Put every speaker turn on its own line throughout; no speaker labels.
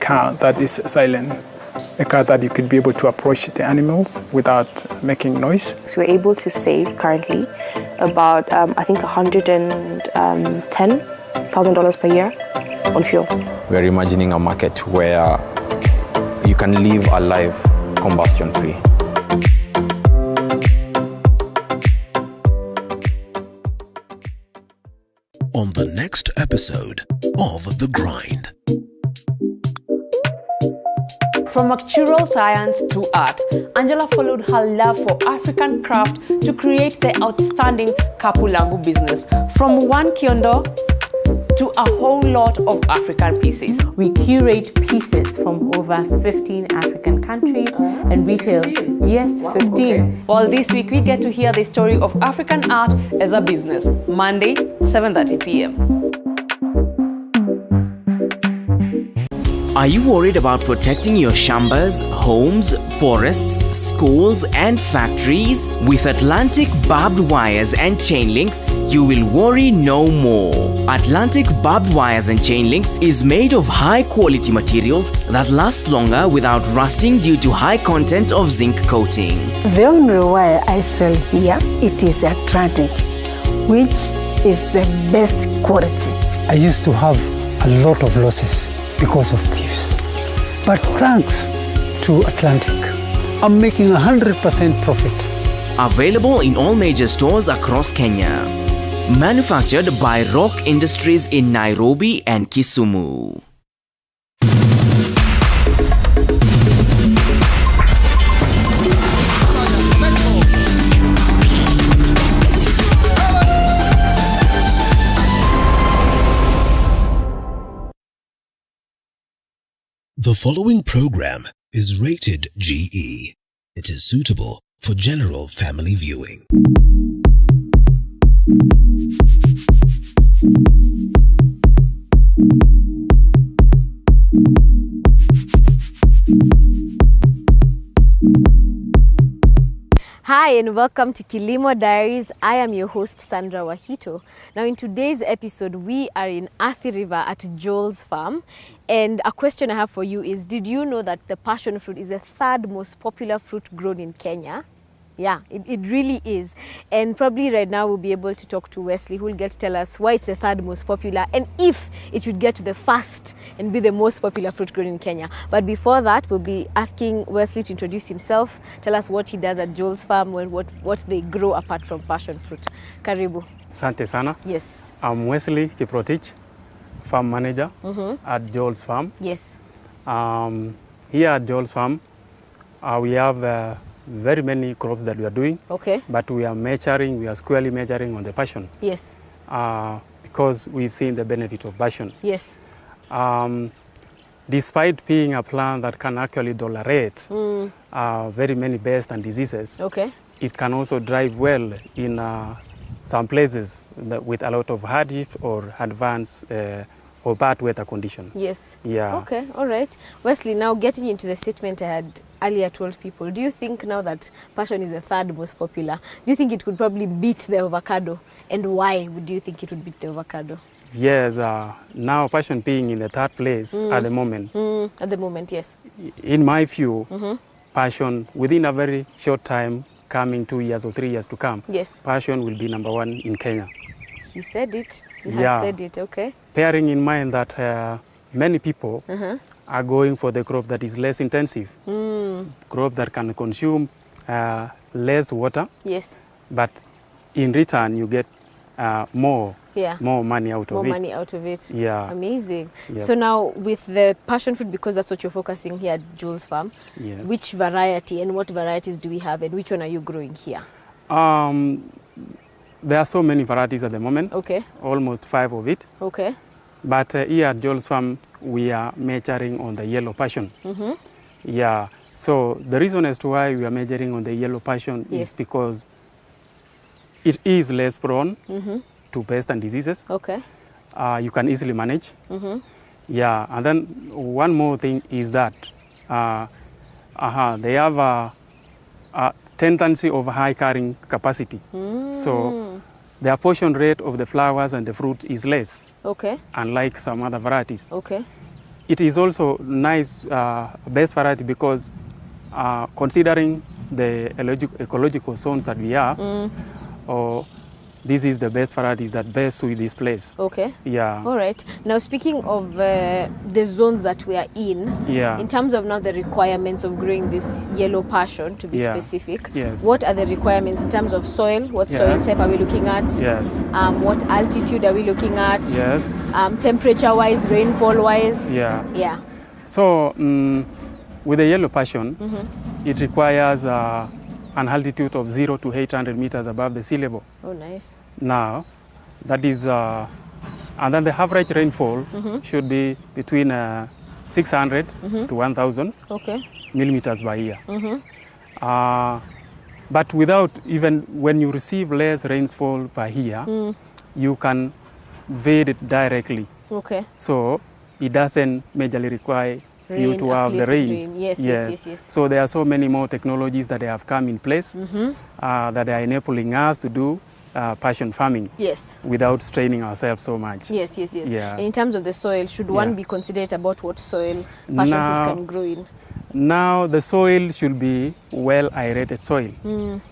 car that is silent, a car that you could be able to approach the animals without making noise.
So we're able to save currently about, I think, $110,000 per year on fuel.
We're imagining a market where you can live a life combustion-free.
On the next episode of The Grind.
From actuarial science to art, Angela followed her love for African craft to create the outstanding Kapulangu business. From one kiondo to a whole lot of African pieces.
We curate pieces from over 15 African countries and retail.
15?
Yes,
Wow,
15.
Okay. All this week we get to hear the story of African art as a business. Monday, 7:30 p.m.
Are you worried about protecting your shambas, homes, forests, schools and factories? With Atlantic Barbed Wires and Chain Links, you will worry no more. Atlantic Barbed Wires and Chain Links is made of high quality materials that last longer without rusting due to high content of zinc coating.
The only wire I sell here, it is Atlantic, which is the best quality.
I used to have a lot of losses because of thieves. But thanks to Atlantic, I'm making 100% profit.
Available in all major stores across Kenya. Manufactured by Rock Industries in Nairobi and Kisumu.
The following program is rated GE. It is suitable for general family viewing.
Hi and welcome to KILIMO Diaries. I am your host Sandra Wahito. Now in today's episode we are in Athi-River at Joel's farm, and a question I have for you is, did you know that the passion fruit is the third most popular fruit grown in Kenya? Yeah, it really is. And probably right now we'll be able to talk to Wesley, who will get to tell us why it's the third most popular and if it should get to the first and be the most popular fruit grown in Kenya. But before that, we'll be asking Wesley to introduce himself, tell us what he does at Joel's farm, and what they grow apart from passion fruit. Karibu.
Asante sana.
Yes.
I'm Wesley Kiprotich, farm manager at Joel's farm.
Yes.
Here at Joel's farm, we have very many crops that we are doing.
Okay.
But we are squarely measuring on the passion.
Yes.
Because we've seen the benefit of passion.
Yes.
Despite being a plant that can actually tolerate very many pests and diseases,
okay,
it can also thrive well in some places with a lot of hardship or advanced or bad weather condition.
Yes.
Yeah.
Okay, all right. Wesley, now getting into the statement I had earlier told people, do you think now that passion is the third most popular, do you think it could probably beat the avocado? And why do you think it would beat the avocado?
Yes, now passion being in the third place at the moment.
At the moment, yes.
In my view, passion within a very short time, coming 2 years or 3 years to come,
yes,
passion will be number one in Kenya.
He said it. He has said it, okay.
Bearing in mind that many people are going for the crop that is less intensive, crop that can consume less water.
Yes.
But in return, you get more money out of it.
More money out of it.
Yeah.
Amazing.
Yep.
So now with the passion fruit, because that's what you're focusing here at Joel's farm,
yes,
which variety and what varieties do we have and which one are you growing here?
There are so many varieties at the moment.
Okay.
Almost 5 of it.
Okay.
But here at Joel's farm, we are measuring on the yellow passion. Yeah. So the reason as to why we are measuring on the yellow passion is because it is less prone to pests and diseases.
Okay.
You can easily manage. Yeah. And then one more thing is that they have a tendency of high carrying capacity. So the apportion rate of the flowers and the fruit is less.
Okay.
Unlike some other varieties.
Okay.
it is also nice, best variety because considering the ecological zones that we are, this is the best varieties that best suit this place.
Okay.
Yeah.
All right. Now, speaking of the zones that we are in terms of now the requirements of growing this yellow passion, to be specific, what are the requirements in terms of soil? What soil type are we looking at?
Yes.
What altitude are we looking at?
Yes.
Temperature-wise, rainfall-wise?
Yeah.
Yeah.
So, with the yellow passion, it requires an altitude of 0 to 800 meters above the sea level.
Oh, nice.
Now, that is, and then the average rainfall should be between 600 to 1,000 millimeters by year. But without, even when you receive less rainfall per year, you can vade it directly.
Okay.
So it doesn't majorly require you to have the rain.
Yes.
So there are so many more technologies that have come in place that are enabling us to do passion farming without straining ourselves so much.
Yes.
Yeah.
And in terms of the soil, should one be considerate about what soil passion fruit can grow in?
Now the soil should be well aerated soil.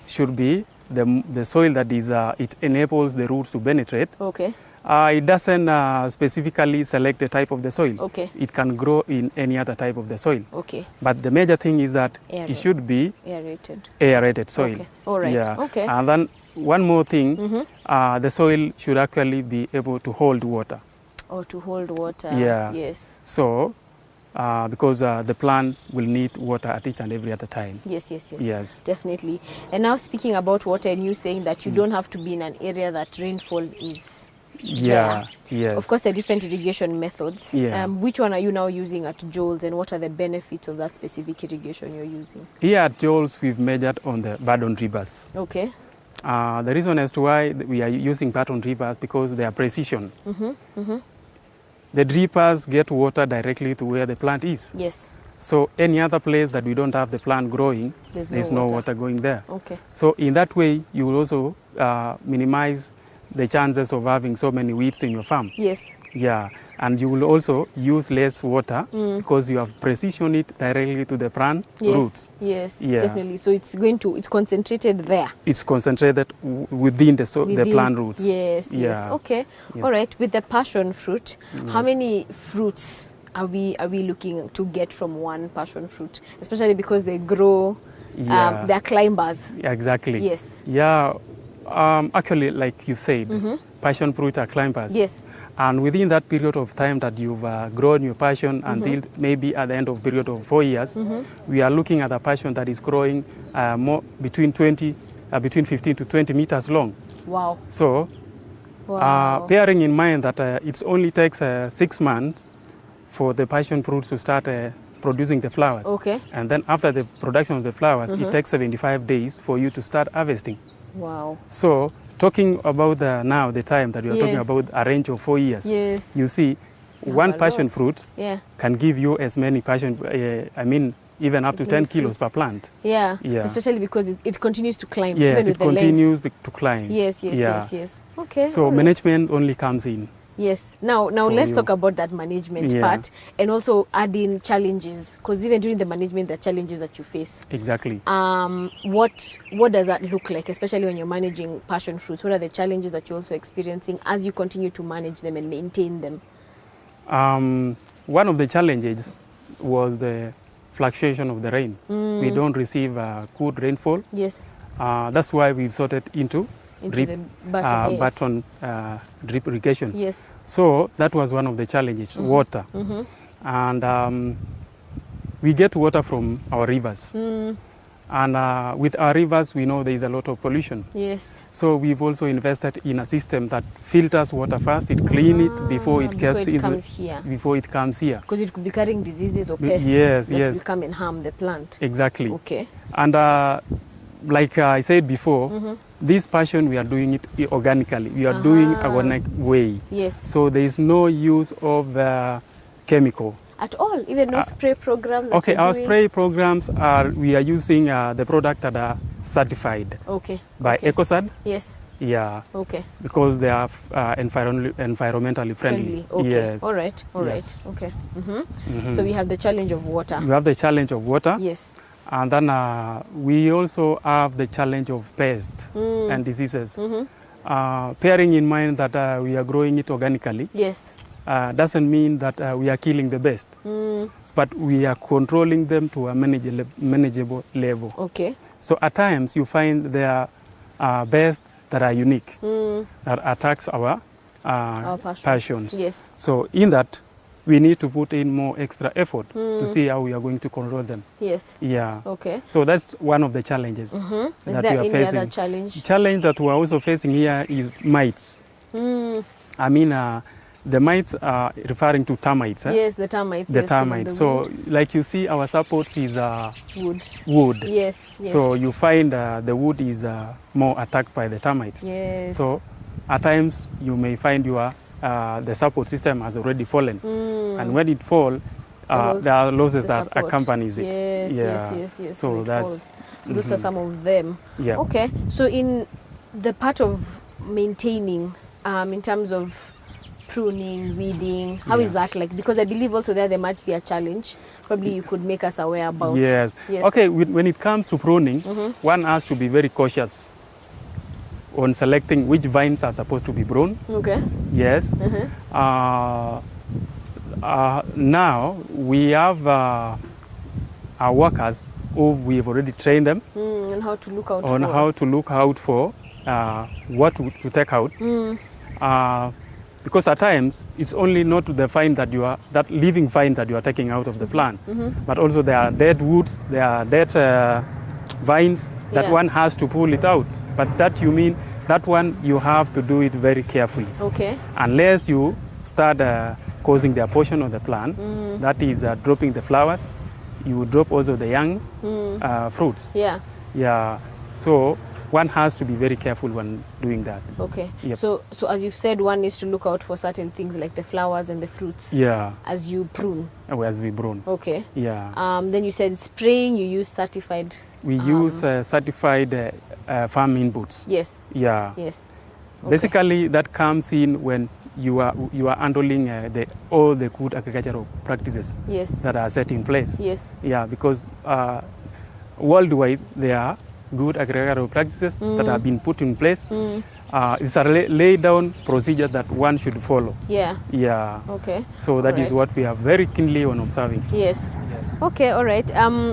Should be the soil that is it enables the roots to penetrate.
Okay.
It doesn't specifically select the type of the soil.
Okay.
It can grow in any other type of the soil.
Okay.
But the major thing is that it should be aerated soil.
Okay. All right.
Yeah.
Okay.
And then one more thing, the soil should actually be able to hold water.
Oh, to hold water.
Yeah.
Yes.
So, because the plant will need water at each and every other time.
Yes. Definitely. And now speaking about water, and you saying that you don't have to be in an area that rainfall is there.
Yes.
Of course, there are different irrigation methods.
Yeah.
Which one are you now using at Joel's, and what are the benefits of that specific irrigation you're using?
Here at Joel's, we've measured on the button rivers.
Okay.
The reason as to why we are using button rivers because they are precision. The drippers get water directly to where the plant is.
Yes.
So any other place that we don't have the plant growing, there's no water going there.
Okay.
So in that way, you will also minimize the chances of having so many weeds in your farm.
Yes.
Yeah, and you will also use less water because you have precisioned it directly to the plant roots.
Yes, definitely. So it's concentrated there.
It's concentrated within the plant roots.
Yes. Okay.
Yes.
All right. With the passion fruit, how many fruits are we looking to get from one passion fruit? Especially because they grow, they're climbers.
Exactly.
Yes.
Yeah. Actually, like you said, passion fruit are climbers.
Yes.
And within that period of time that you've grown your passion until maybe at the end of period of 4 years, we are looking at a passion that is growing more between 15 to 20 meters long.
Wow.
So, bearing in mind that it only takes 6 months for the passion fruits to start producing the flowers.
Okay.
And then after the production of the flowers, it takes 75 days for you to start harvesting.
Wow.
So, talking about the time that we are talking about a range of 4 years, you see, one passion fruit can give you as many even up to 10 kilos per plant.
Yeah, especially because it continues to climb.
Yes,
even
it continues to climb.
Yes. Okay.
So management only comes in.
Yes. Now let's talk about that management part, and also adding challenges, because even during the management, there are challenges that you face.
Exactly.
What does that look like, especially when you're managing passion fruits? What are the challenges that you're also experiencing as you continue to manage them and maintain them?
One of the challenges was the fluctuation of the rain. We don't receive good rainfall.
Yes.
That's why we've sorted into
the
button drip irrigation.
Yes.
So that was one of the challenges, water. And we get water from our rivers. And with our rivers, we know there is a lot of pollution.
Yes.
So we've also invested in a system that filters water first, it cleans it before it
comes here.
Before it comes here.
Because it could be carrying diseases or pests that will come and harm the plant.
Exactly.
Okay.
And like I said before, this passion, we are doing it organically. We are doing it organic way.
Yes.
So there is no use of chemical.
At all? Even no spray programs?
Okay, our spray programs we are using the product that are certified by EcoSad.
Yes.
Yeah.
Okay.
Because they are environmentally friendly.
Okay.
Yes.
All right.
Yes.
Okay. So we have the challenge of water.
You have the challenge of water.
Yes.
And then we also have the challenge of pests and diseases. Bearing in mind that we are growing it organically,
yes,
doesn't mean that we are killing the pest, but we are controlling them to a manageable level.
Okay.
So at times you find there are pests that are unique, that attacks our passions.
Yes.
So in that, we need to put in more extra effort to see how we are going to control them.
Yes.
Yeah.
Okay.
So that's one of the challenges
Is
that
there
we are
any
facing.
other challenge?
Challenge that we are also facing here is mites. I mean, the mites are referring to termites.
Yes, the termites.
The
yes, 'cause of
termites.
the
So,
wood.
like you see, our support is
Wood.
wood.
Yes. Yes.
So you find the wood is more attacked by the termites.
Yes.
So at times you may find the support system has already fallen, and when it falls, there are losses that accompanies it.
Yes,
Yeah.
yes.
So
it
that's
falls. So those are some of them.
Yeah.
Okay. So in the part of maintaining, in terms of pruning, weeding, how is that like? Because I believe also there might be a challenge. Probably you could make us aware about.
Yes. Okay. When it comes to pruning, one has to be very cautious on selecting which vines are supposed to be pruned.
Okay.
Yes. Now we have our workers who we've already trained them
And how to look out
on
for.
how to look out for what to take out. Because at times it's only not the vine that that living vine that you are taking out of the plant, but also there are dead woods, there are dead vines that one has to pull it out. But that that one you have to do it very carefully.
Okay.
Unless you start causing the portion of the plant, that is dropping the flowers, you will drop also the young fruits.
Yeah.
Yeah. So one has to be very careful when doing that.
Okay.
Yep.
So as you've said, one needs to look out for certain things like the flowers and the fruits.
Yeah.
As you prune.
As we prune.
Okay.
Yeah.
Then you said spraying, you use certified.
We use certified farm inputs.
Yes.
Yeah.
Yes. Okay.
Basically, that comes in when you are handling all the good agricultural practices.
Yes.
That are set in place.
Yes.
Yeah, because worldwide there are good agricultural practices that have been put in place. It's a laid down procedure that one should follow.
Yeah.
Yeah.
Okay.
So that is what we are very keenly on observing.
Yes. Okay, all right.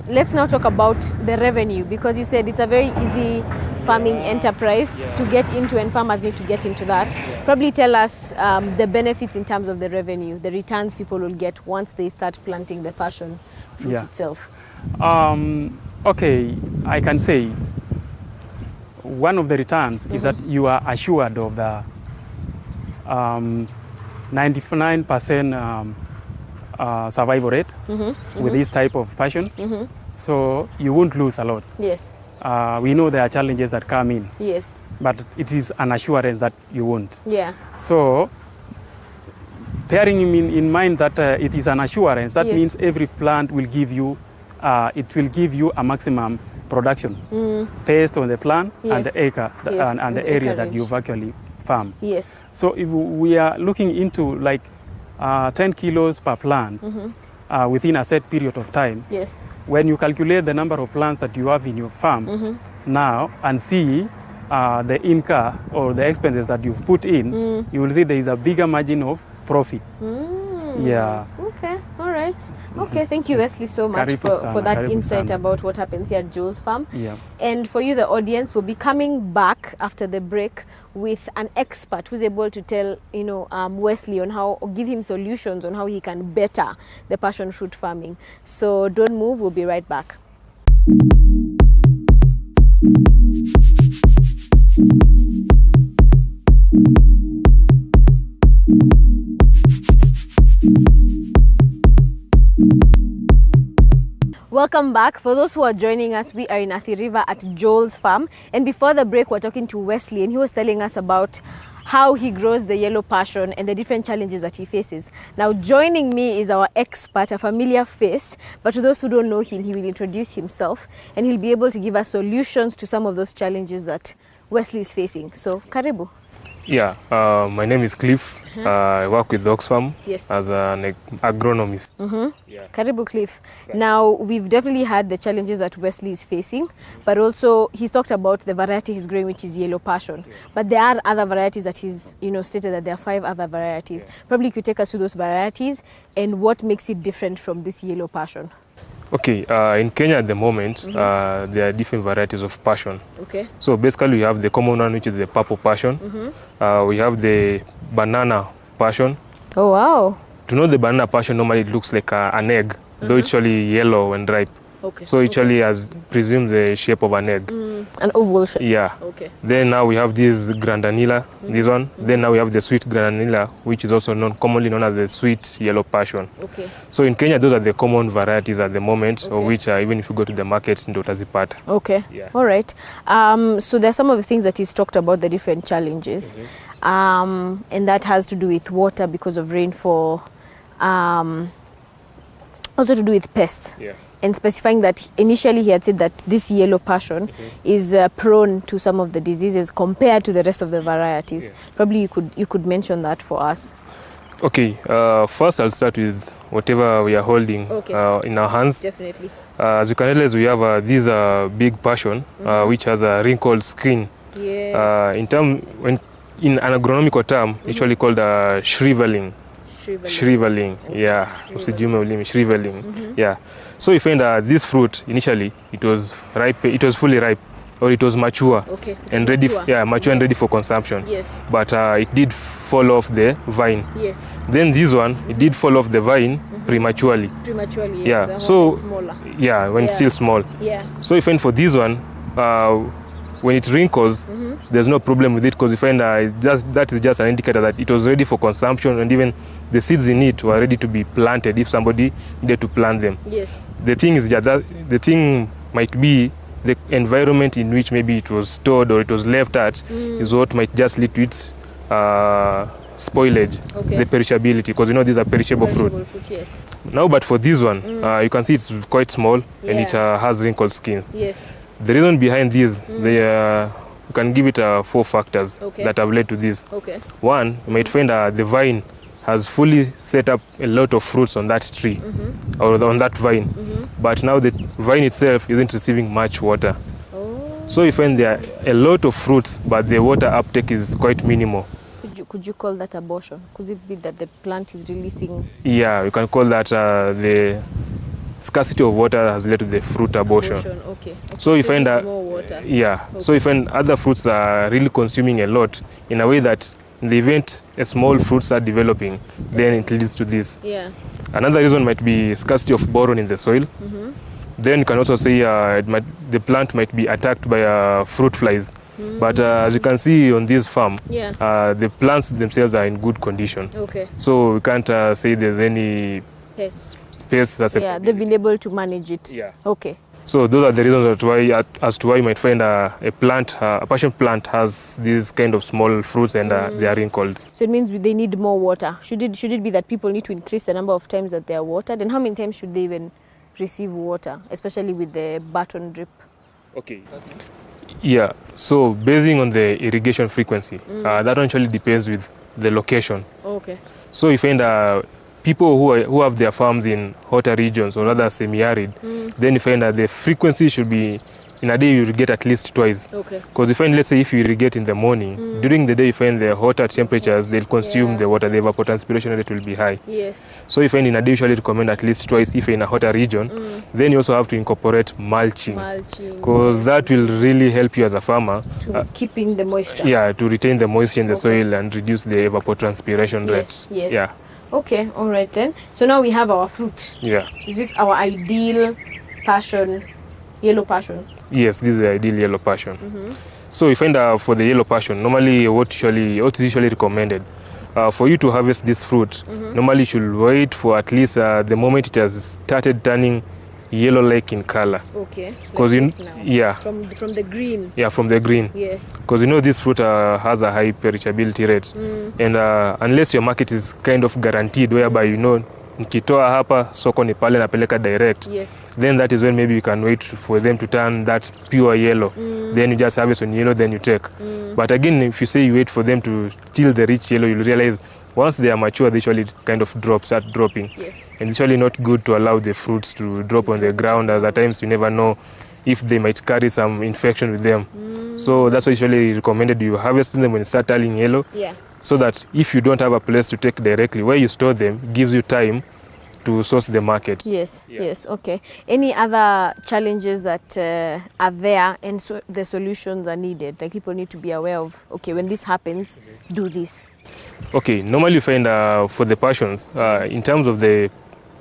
Let's now talk about the revenue, because you said it's a very easy farming enterprise to get into, and farmers need to get into that. Probably tell us the benefits in terms of the revenue, the returns people will get once they start planting the passion fruit itself.
Okay, I can say one of the returns is that you are assured of the 99% survival rate with this type of passion. So you won't lose a lot.
Yes.
We know there are challenges that come in.
Yes.
But it is an assurance that you won't.
Yeah.
So bearing in mind that it is an assurance, that means every plant will give you a maximum production based on the plant and the acre and the area that you've actually farmed.
Yes.
So if we are looking into like 10 kilos per plant within a set period of time,
yes,
when you calculate the number of plants that you have in your farm now and see the income or the expenses that you've put in, you will see there is a bigger margin of profit. Yeah.
Okay. All right. Okay. Thank you, Wesley, so much for that insight about what happens here at Joel's farm.
Yeah.
And for you, the audience, will be coming back after the break with an expert who's able to tell Wesley on how, or give him solutions on how he can better the passion fruit farming. So don't move. We'll be right back. Welcome back. For those who are joining us, we are in Athi-River at Joel's farm. And before the break, we're talking to Wesley, and he was telling us about how he grows the yellow passion and the different challenges that he faces. Now, joining me is our expert, a familiar face, but to those who don't know him, he will introduce himself, and he'll be able to give us solutions to some of those challenges that Wesley is facing. So, karibu.
Yeah, my name is Cliff. I work with Oxfam as an agronomist.
Yeah. Karibu, Cliff. Now, we've definitely had the challenges that Wesley is facing, but also he's talked about the variety he's growing, which is yellow passion. But there are other varieties that he's, stated that there are 5 other varieties. Probably you could take us through those varieties and what makes it different from this yellow passion.
Okay, in Kenya at the moment, there are different varieties of passion.
Okay.
So basically we have the common one, which is the purple passion. We have the banana passion.
Oh, wow.
To know the banana passion, normally it looks like an egg, though it's actually yellow when ripe.
Okay.
So it actually has presumed the shape of an egg.
An oval shape.
Yeah.
Okay.
Then now we have this grandanilla, this one. Then now we have the sweet grandanilla, which is also commonly known as the sweet yellow passion.
Okay.
So in Kenya, those are the common varieties at the moment, of which even if you go to the market, ndio utazipata.
Okay.
Yeah.
All right. So there's some of the things that he's talked about, the different challenges. And that has to do with water because of rainfall. Also to do with pests.
Yeah.
And specifying that initially he had said that this yellow passion is prone to some of the diseases compared to the rest of the varieties. Probably you could mention that for us.
Okay, first I'll start with whatever we are holding in our hands.
Definitely.
As you can realize, we have this big passion, which has a wrinkled skin.
Yes.
In an agronomical term, actually called shriveling. Shriveling, yeah. Shriveling, yeah. So you find this fruit initially it was ripe, it was fully ripe, or it was mature and ready, mature and ready for consumption.
Yes.
But it did fall off the vine.
Yes.
Then this one, it did fall off the vine prematurely.
Prematurely, yes.
Yeah. So
smaller.
yeah, when it's still small.
Yeah.
So you find for this one, when it wrinkles, there's no problem with it because you find that is just an indicator that it was ready for consumption, and even the seeds in it were ready to be planted if somebody needed to plant them.
Yes.
The thing is that the thing might be the environment in which maybe it was stored or it was left at is what might just lead to its spoilage, the perishability, because these are perishable fruit.
Yes.
Now, but for this one, you can see it's quite small and it has wrinkled skin.
Yes.
The reason behind this, you can give it 4 factors that have led to this.
Okay.
One, you might find the vine has fully set up a lot of fruits on that tree or on that vine, but now the vine itself isn't receiving much water. So you find there are a lot of fruits, but the water uptake is quite minimal.
Could you call that abortion? Could it be that the plant is releasing?
Yeah, you can call that the scarcity of water has led to the fruit abortion.
Okay.
So you find that
more water.
Yeah. So you find other fruits are really consuming a lot in a way that in the event a small fruits are developing, then it leads to this.
Yeah.
Another reason might be scarcity of boron in the soil. Then you can also say the plant might be attacked by fruit flies. But as you can see on this farm, the plants themselves are in good condition.
Okay.
So we can't say there's any
pests.
They've
been able to manage it.
Yeah.
Okay.
So those are the reasons as to why you might find a passion plant has these kind of small fruits and they are wrinkled.
So it means they need more water. Should it be that people need to increase the number of times that they are watered? And how many times should they even receive water, especially with the button drip?
Okay. Yeah, so basing on the irrigation frequency, that actually depends with the location.
Okay.
So you find people who have their farms in hotter regions or rather semi-arid, then you find that the frequency should be, in a day you irrigate at least twice.
Okay.
Because you find, let's say if you irrigate in the morning, during the day you find the hotter temperatures, they'll consume the water, the evapotranspiration rate will be high.
Yes.
So you find in a day you usually recommend at least twice if you're in a hotter region. Then you also have to incorporate mulching. Because that will really help you as a farmer.
To keeping the moisture.
Yeah, to retain the moisture in the soil and reduce the evapotranspiration rate.
Yes.
Yeah.
Okay, all right then. So now we have our fruit.
Yeah.
Is this our ideal passion, yellow passion?
Yes, this is the ideal yellow passion. So you find for the yellow passion, normally what is usually recommended, for you to harvest this fruit, normally you should wait for at least the moment it has started turning yellow-like in color.
Okay.
Because
from the green.
Yeah, from the green.
Yes.
Because this fruit has a high perishability rate, and unless your market is kind of guaranteed, whereby nikitoa hapa soko ni pale napeleka direct.
Yes.
Then that is when maybe you can wait for them to turn that pure yellow. Then you just harvest on yellow, then you take. But again, if you say you wait for them to till the rich yellow, you'll realize once they are mature, they usually kind of start dropping.
Yes.
And it's usually not good to allow the fruits to drop on the ground, as at times you never know if they might carry some infection with them. So that's why usually recommended you harvest them when you start turning yellow.
Yeah.
So that if you don't have a place to take directly, where you store them gives you time to source the market.
Yes, yes, okay. Any other challenges that are there and so the solutions are needed? Like people need to be aware of, okay, when this happens, do this.
Okay, normally you find for the passions, in terms of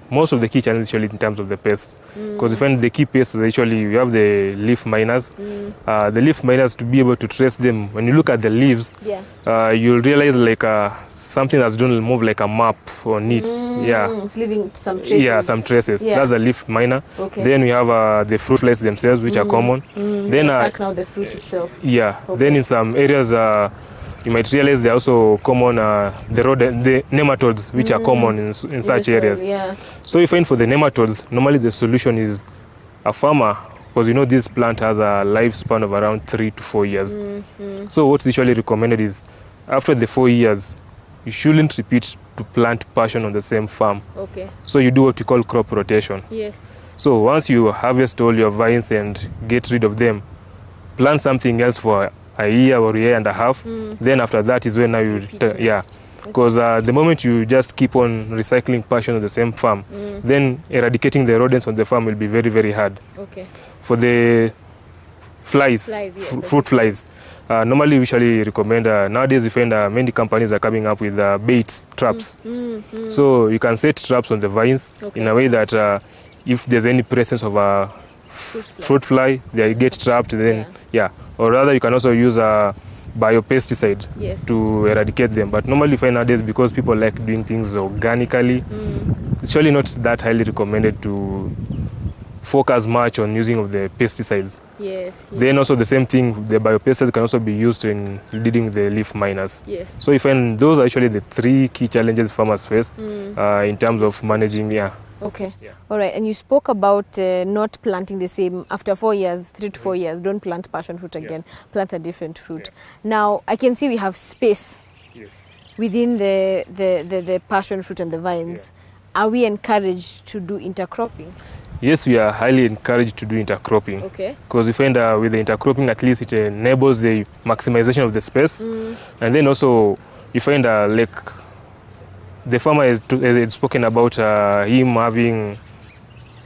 most of the key challenges usually in terms of the pests. Because you find the key pests, actually you have the leaf miners. The leaf miners, to be able to trace them, when you look at the leaves, you'll realize like something that's done move like a map on it.
It's leaving some traces.
Yeah, some traces.
Yeah.
That's a leaf miner.
Okay.
Then we have the fruit flies themselves, which are common.
Then attack now the fruit itself.
Yeah.
Okay.
Then in some areas, you might realize they're also common, the nematodes, which are common in such areas.
Yeah.
So you find for the nematodes, normally the solution is a farmer, because you know this plant has a lifespan of around 3 to 4 years. So what's usually recommended is after the 4 years, you shouldn't repeat to plant passion on the same farm.
Okay.
So you do what you call crop rotation.
Yes.
So once you harvest all your vines and get rid of them, plant something else for a year or a year and a half. Then after that is when now you because the moment you just keep on recycling passion on the same farm, then eradicating the rodents on the farm will be very, very hard.
Okay.
For the flies, fruit flies, normally we usually recommend, nowadays we find many companies are coming up with bait traps. So you can set traps on the vines in a way that if there's any presence of a fruit fly, they get trapped, then or rather you can also use a biopesticide to eradicate them. But normally you find nowadays, because people like doing things organically, it's surely not that highly recommended to focus much on using of the pesticides.
Yes.
Then also the same thing, the biopesticides can also be used in leading the leaf miners.
Yes.
So you find those are actually the 3 key challenges farmers face in terms of managing.
Okay. All right. And you spoke about not planting the same after 4 years, 3 to 4 years. Don't plant passion fruit again. Plant a different fruit. Now I can see we have space within the passion fruit and the vines. Are we encouraged to do intercropping?
Yes, we are highly encouraged to do intercropping.
Okay.
Because we find with the intercropping, at least it enables the maximization of the space, and then also you find like the farmer has spoken about him having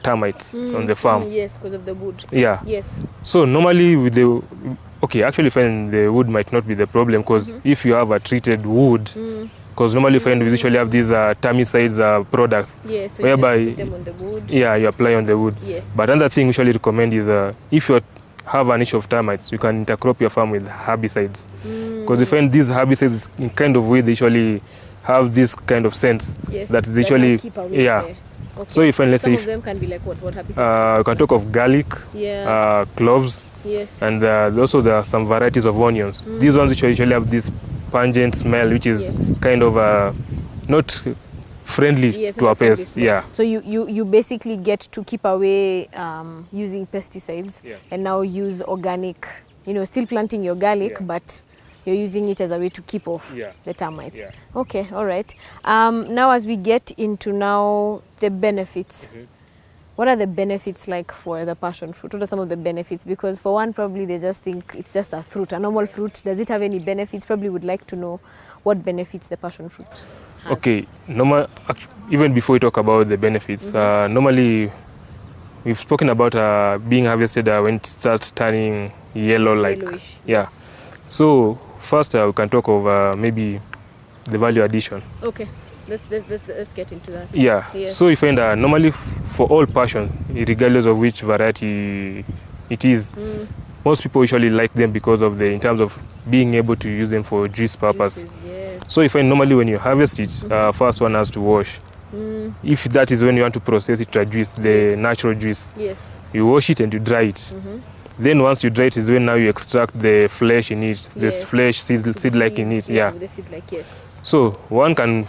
termites on the farm.
Yes, because of the wood.
Yeah.
Yes.
So normally with the actually find the wood might not be the problem, because if you have a treated wood, because normally find we usually have these termicides products.
Yes. So
whereby
you just put them on the wood.
Yeah, you apply on the wood.
Yes.
But another thing we usually recommend is if you have an issue of termites, you can intercrop your farm with herbicides, because you find these herbicides in kind of way they usually have this kind of sense that they usually
Okay.
So you find, let's
Some
say,
of them can be like what herbicides?
you can talk of garlic, cloves, and also there are some varieties of onions. These ones which usually have this pungent smell, which is kind of not friendly to our pests.
So you basically get to keep away using pesticides and now use organic, still planting your garlic, but you're using it as a way to keep off the termites. Okay, all right. Now as we get into now the benefits, what are the benefits like for the passion fruit? What are some of the benefits? Because for one, probably they just think it's just a fruit, a normal fruit. Does it have any benefits? Probably would like to know what benefits the passion fruit has.
Okay, even before we talk about the benefits, normally we've spoken about being harvested when it starts turning yellow, like
yellowish,
So first we can talk of maybe the value addition.
Okay, let's get into that.
So you find normally for all passion, regardless of which variety it is, most people usually like them because of in terms of being able to use them for juice purpose. So you find normally when you harvest it, first one has to wash. If that is when you want to process it to a juice, the natural juice, you wash it and you dry it. Then once you dry it is when now you extract the flesh in it, this flesh seed-like in it.
The seed-like,
So one can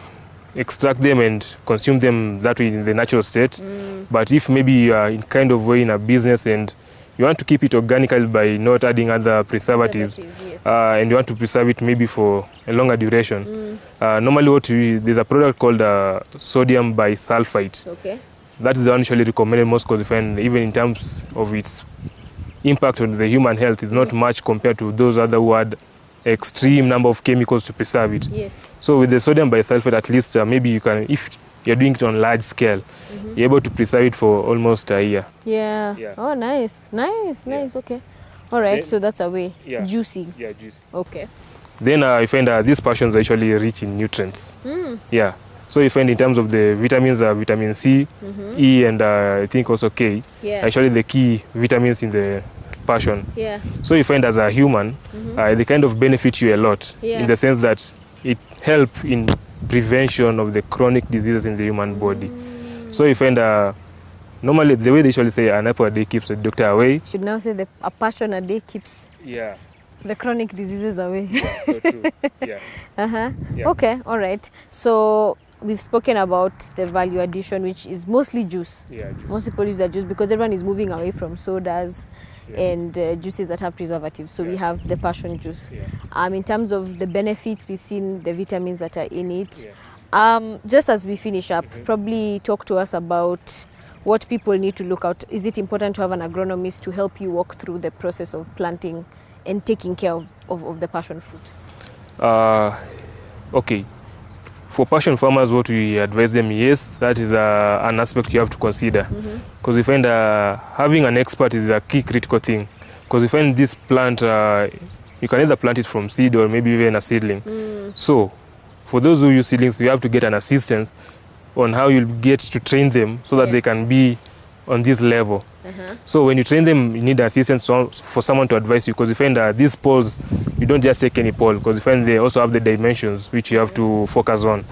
extract them and consume them that way in the natural state. But if maybe you are in kind of way in a business and you want to keep it organical by not adding other preservatives,
yes.
and you want to preserve it maybe for a longer duration, normally there's a product called sodium bisulfite.
Okay.
That is the one usually recommended most because even in terms of its impact on the human health, it's not much compared to those other who had extreme number of chemicals to preserve it.
Yes.
So with the sodium bisulfite, at least maybe you can, if you're doing it on large scale, you're able to preserve it for almost a year.
Yeah. Oh, nice. Okay. All right.
Then,
so that's a way.
Yeah.
Juicy.
Yeah, juicy.
Okay.
Then you find these passions are actually rich in nutrients. Yeah. So you find in terms of the vitamins, vitamin C, E, and I think also K, actually the key vitamins in the passion.
Yeah.
So you find as a human, they kind of benefit you a lot in the sense that it helps in prevention of the chronic diseases in the human body. So you find normally the way they usually say an apple a day keeps the doctor away.
Should now say a passion a day keeps the chronic diseases away.
So true. Yeah. Yeah.
Okay. All right. So we've spoken about the value addition, which is mostly juice.
Yeah, juice.
Most people use that juice because everyone is moving away from sodas and juices that have preservatives. So we have the passion juice. In terms of the benefits, we've seen the vitamins that are in it. Just as we finish up, probably talk to us about what people need to look out. Is it important to have an agronomist to help you walk through the process of planting and taking care of the passion fruit?
Okay. For passion farmers, what we advise them, yes, that is an aspect you have to consider. Because we find having an expert is a key critical thing. Because we find this plant, you can either plant it from seed or maybe even a seedling. So for those who use seedlings, you have to get an assistance on how you'll get to train them so that they can be on this level. So when you train them, you need assistance for someone to advise you, because you find these poles, you don't just take any pole, because you find they also have the dimensions which you have to focus on.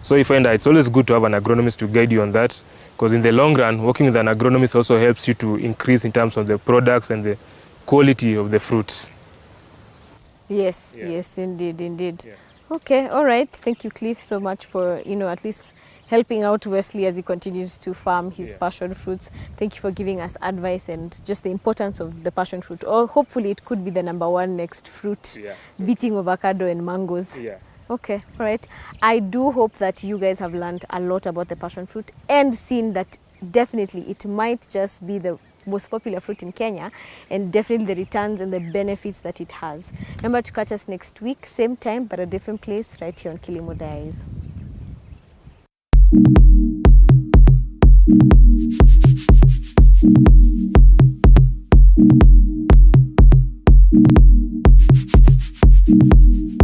So you find that it's always good to have an agronomist to guide you on that, because in the long run, working with an agronomist also helps you to increase in terms of the products and the quality of the fruits.
Yes, indeed. Okay, all right. Thank you, Cliff, so much for, at least helping out Wesley as he continues to farm his passion fruits. Thank you for giving us advice and just the importance of the passion fruit. Or hopefully it could be the #1 next fruit, beating avocado and mangoes. Okay, all right. I do hope that you guys have learned a lot about the passion fruit and seen that definitely it might just be the most popular fruit in Kenya, and definitely the returns and the benefits that it has. Remember to catch us next week, same time but a different place, right here on KILIMO Diaries.